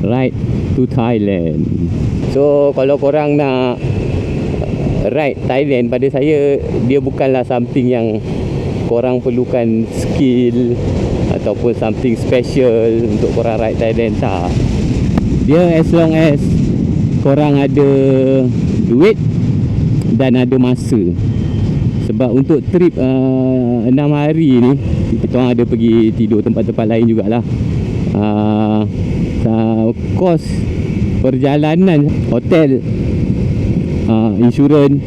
Ride to Thailand. So kalau korang nak ride Thailand, pada saya dia bukanlah something yang korang perlukan skill ataupun something special untuk korang ride Thailand, tak. Dia as long as korang ada duit dan ada masa. Sebab untuk trip 6 hari ni, kita orang ada pergi tidur tempat-tempat lain jugalah. Kos perjalanan, hotel, insurans,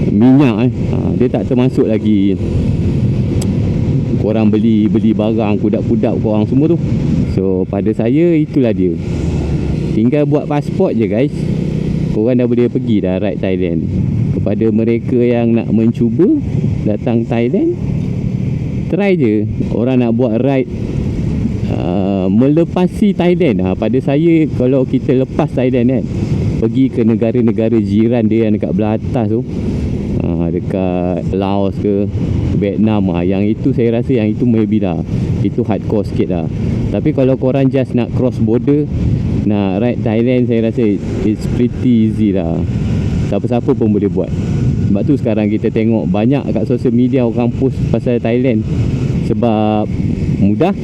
minyak, dia tak termasuk lagi korang beli barang, kudak-kudak korang semua tu. So pada saya itulah dia. Tinggal buat pasport je guys, korang dah boleh pergi dah ride Thailand. Kepada mereka yang nak mencuba datang Thailand, try je. Orang nak buat ride melepasi Thailand, pada saya kalau kita lepas Thailand kan, pergi ke negara-negara jiran dia yang dekat belah atas tu, dekat Laos ke Vietnam, yang itu saya rasa yang itu maybe lah, itu hardcore sikit lah. Tapi kalau korang just nak cross border, nak ride Thailand, saya rasa it's pretty easy lah. Siapa-siapa pun boleh buat. Sebab tu sekarang kita tengok banyak kat social media orang post pasal Thailand, sebab mudah.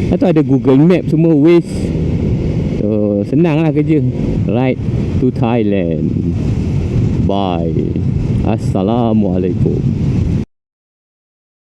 Atau ada Google Map semua, Waze. So senang lah kerja. Ride to Thailand. Bye. Assalamualaikum.